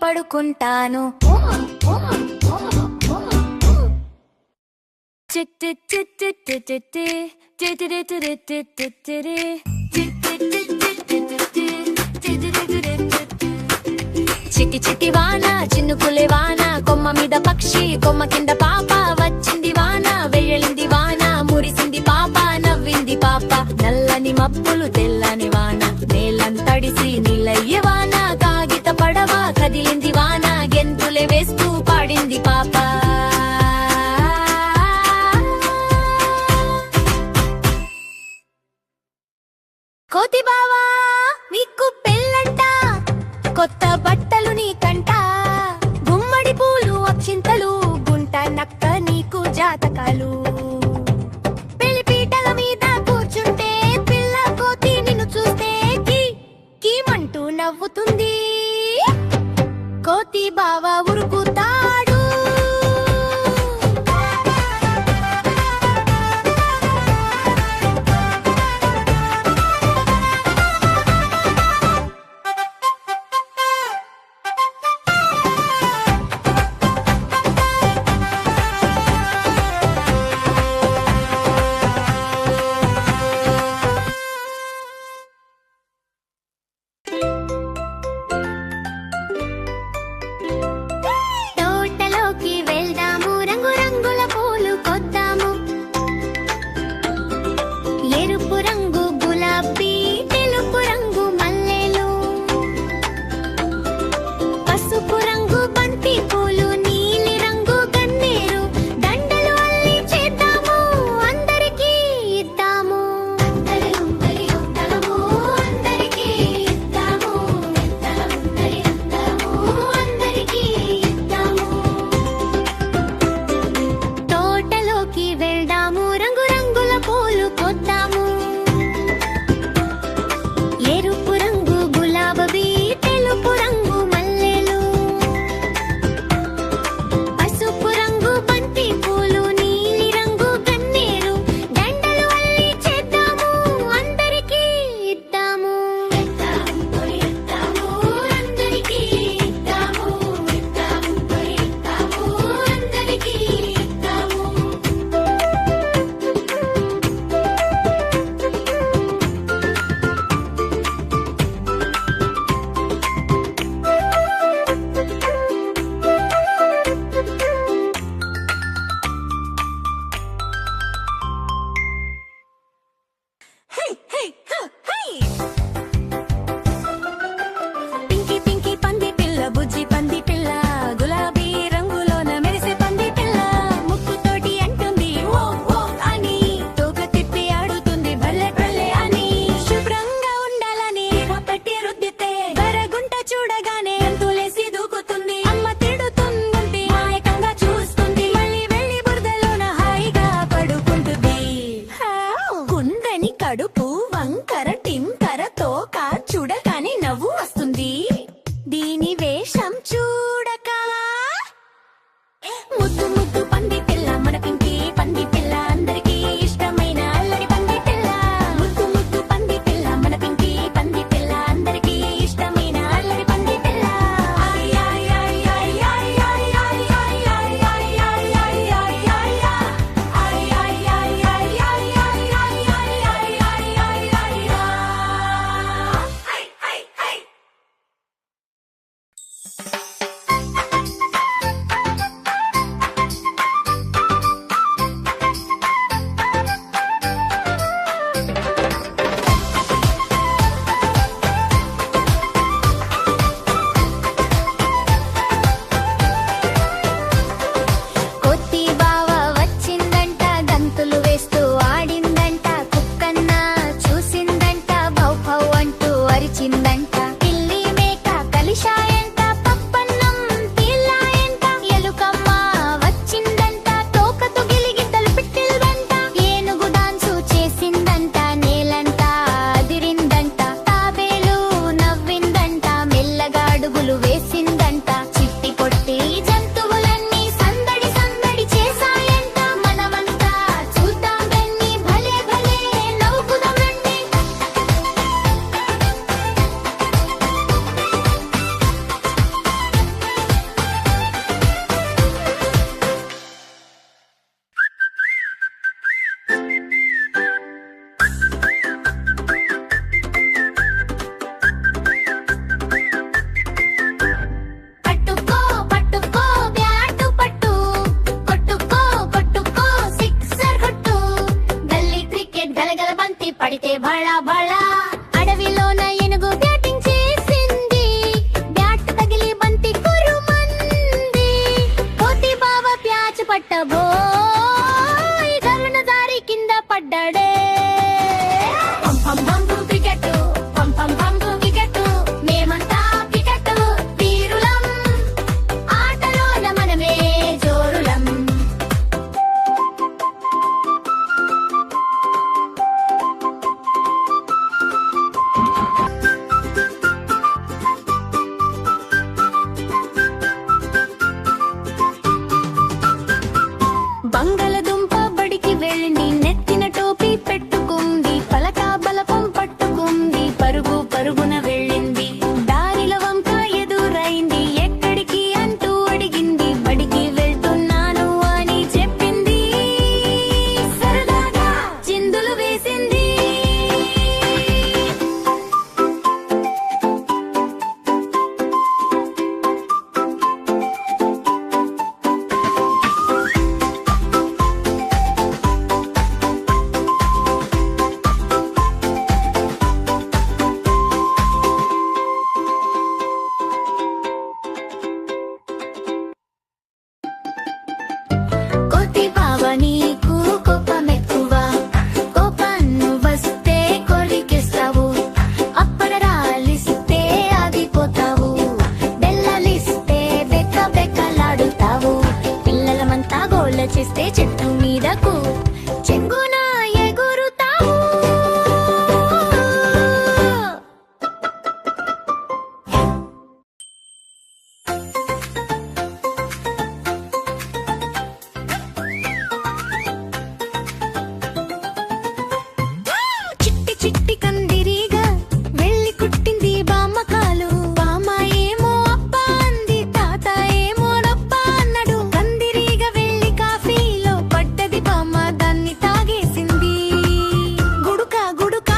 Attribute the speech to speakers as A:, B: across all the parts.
A: పడుకుంటాను. చిటి చిటి వాన చినుకులే వాన, కొమ్మ మీద పక్షి కొమ్మ కింద పాప, వచ్చింది వాన వెయ్యలింది వాన, మురిసింది పాప నవ్వింది పాప, నల్లని మబ్బులు తెల్లని వాన, నేలంతడిసి నీలయ్య వాన, కాగిత పడవ కదిలింది వాన, గెంతులే వేస్తూ పాడింది పాప. కోతి బావా నీకు పెళ్ళంట, కొత్త బట్టలు నీకంట, గుమ్మడి పూలు అక్షింతలు, గుంట నక్క నీకు జాతకాలు, పెళ్లిపీటల మీద కూర్చుంటే పిల్ల కోతి నిన్ను చూస్తే కీమంటూ నవ్వుతుంది, కోతి బావా ఉరుకుతాడు. బోయ్ కరుణ దారి కింద పడ్డాడే. పం పం పంపు క్రికెట్ పం పం పంపు క్రికెట్ మేమంతా క్రికెట్ వీరులం ఆటలోన మనమే జోరులం. బంగాళదుంప బడికి వెళ్ళి నెత్తిన టోపీ పెట్టుకుంది, పలక బలపం పట్టుకుంది, పరుగు పరుగున వెళ్ళింది. దారిలో వంక ఎదురైంది, ఎక్కడికి అంటూ అడిగింది, బడికి వెళ్తున్నాను అని చెప్పింది, సరదాగా చిందులు వేసింది. కోతి బావ నీకు కోపమెక్కువ, కోపాన్ని వస్తే కొరికేస్తావు, అప్పడరాలిస్తే ఆగిపోతావు, బెల్లలిస్తే బెక్క బెక్కలాడుతావు, పిల్లలమంతా గోళ్ళ చేస్తే చెట్టు మీదకు చెంగున ఎగురుతావు. చిట్టి చిట్టి కందిరీగా వెళ్ళి కుట్టింది బామ్మ కాలు, బామ్మ ఏమో అబ్బా అంది, తాత ఏమో రబ్బా అన్నాడు. కందిరీగా వెళ్ళి కాఫీలో పడ్డది, బామ్మ దాన్ని తాగేసింది. గుడుక గుడుక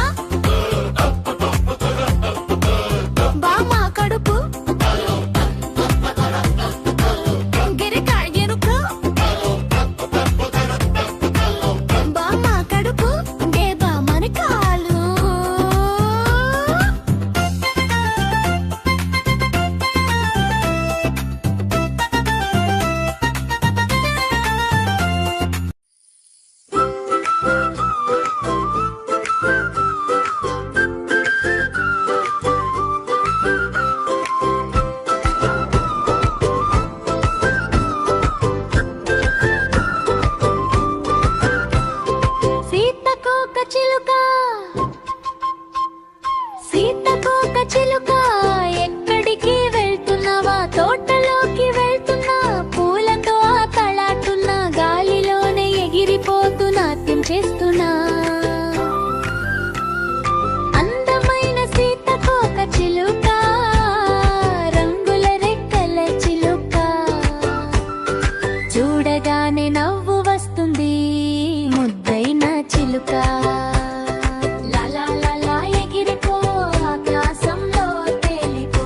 A: బామ్మ కడుపు గెరక ఎరుక, బామ్మ కడుపు గేబా మనకాలు. సీతకోక చిలుక సీతకోక చిలుక ఎక్కడికి వెళ్తున్నావా, తోటలోకి వెళ్తున్నా, పూలతో ఆటలాడుతున్నా, గాలిలోనే ఎగిరిపోతూ నాట్యం చేస్తున్నా. అందమైన సీతకోక చిలుక, రంగుల రెక్కల చిలుక, చూడగానే నవ్వు వస్తుంది ముద్దైన చిలుక. లాలా లాలా ఎగిరిపో, ఆకాశంలో తేలిపో,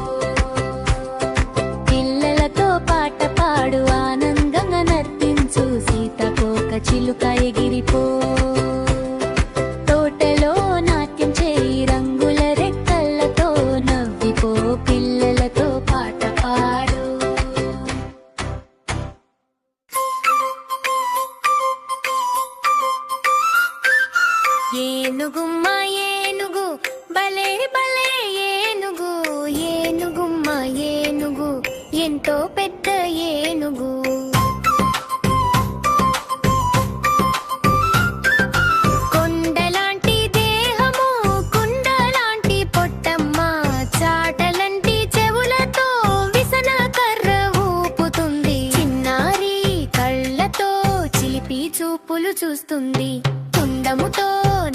A: పిల్లలతో పాట పాడు, ఆనందంగా నర్తించు, సీతకోక చిలుక ఎగిరిపో. తోటలో నాట్యం చేయి, రంగుల రెక్కలతో నవ్విపో, పిల్లలతో పాట పాడు. ఏనుగుమ్మ ఏనుగు భలే భలే ఏనుగు, ఏనుగుమ్మ ఏనుగు ఎంతో పెద్ద ఏనుగు. కొండలాంటి దేహము, కుండలాంటి పొట్టమ్మ, చాటలంటి చెవులతో విసన కర్ర ఊపుతుంది, చిన్నారి కళ్ళతో చిలిపి చూపులు చూస్తుంది, కుండముతో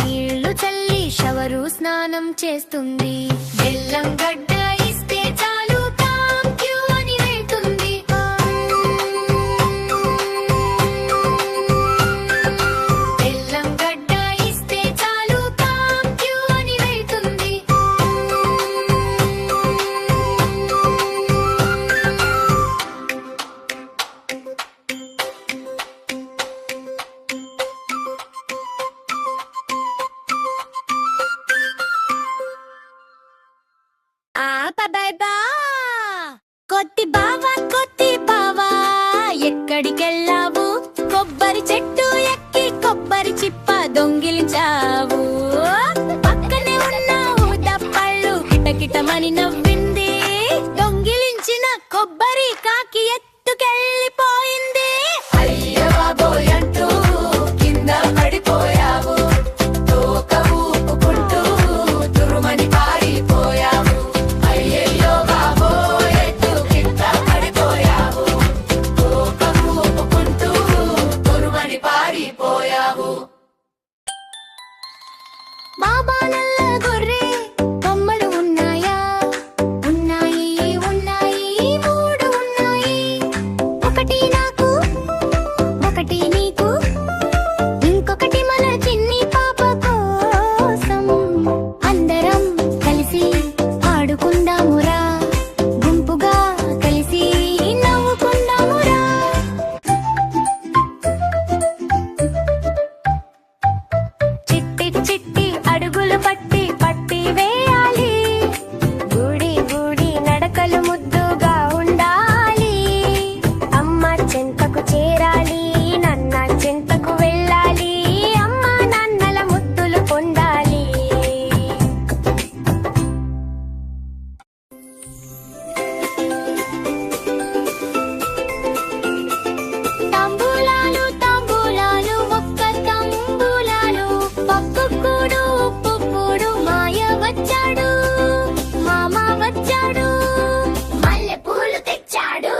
A: నీళ్లు చల్లి షవరు స్నానం చేస్తుంది, బెల్లం గడ్డ ఇస్తే చాలు థాంక్ యూ అని వెళ్తుంది. బెల్లం గడ్డ ఇస్తే చాలు థాంక్ యూ అని వెళ్తుంది. కొత్తి బావా ఎక్కడికెళ్ళావు, అని నవ్వింది. దొంగిలించిన కొబ్బరి కాకి ఎత్తుకెళ్ళిపోయింది. అయ్య బాబోయ్ అంటూ కింద పడిపోయావు, తోక ఊపుకుంటూ తురుమని పారిపోయావు. అయ్యయ్యో బాబోయ్ ఎత్తు కింద పడిపోయావు, తోక ఊపుకుంటూ తురుమని పారిపోయావు. బాబా నల్ల గొర్రె బొమ్మలు ఉన్నాయా? ఉన్నాయి ఉన్నాయి, మూడు ఉన్నాయి. ఒకటి నాకు, ఒకటి నీకు, ఇంకొకటి మన చిన్ని పాప కోసం. అందరం కలిసి ఆడుకుందామురా, గుంపుగా కలిసి నవ్వుకుందామురా. చిట్టి చిట్టి అడుగులు పట్టి పట్టి వేయాలి, బూడి బూడి నడకలు ముద్దుగా ఉండాలి. అమ్మ చెంతకు చేరాలి, నాన్న చెంతకు వెళ్ళాలి, అమ్మ నాన్నల ముద్దులు పొందాలి. తాంబూలాలు తాంబూలాలు ఒక్క తాంబూలాలు, పప్పు కూడు ఉప్పు కూడు, మాయ వచ్చాడు, మామ వచ్చాడు, మల్లె పూలు తెచ్చాడు.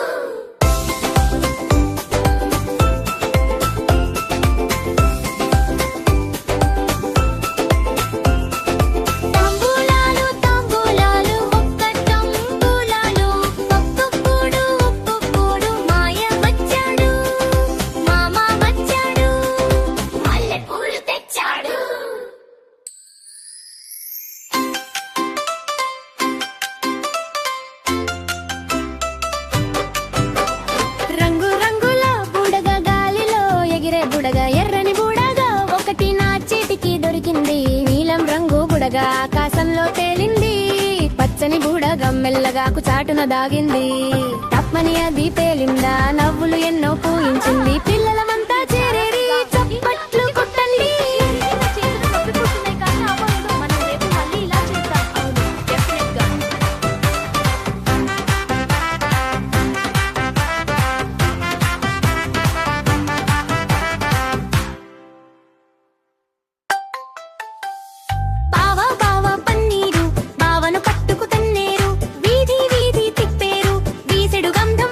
A: తాంబూలాలు తాంబూలాలు ఒక్క తాంబూలాలు, పప్పు కూడు ఉప్పు కూడు, మాయ వచ్చాడు, మామ వచ్చాడు, మల్లె పూలు తెచ్చాడు. రంగు రంగుల బుడగ, గాలిలో ఎగిరే బుడగ, ఎర్రని బుడగ ఒకటి నా చేతికి దొరికింది. నీలం రంగు బుడగ ఆకాశంలో తేలింది, పచ్చని బుడగ మెల్లగా చాటున దాగింది. తప్పని అది పేలిందా, నవ్వులు ఎన్నో పూయించింది. పిల్లలమంతా చేరేరి చప్పట్లు కొట్టండి. బావ బావ పన్నీరు, బావను పట్టుకు తన్నేరు, వీధి వీధి తిప్పేరు, వీసెడు గంధం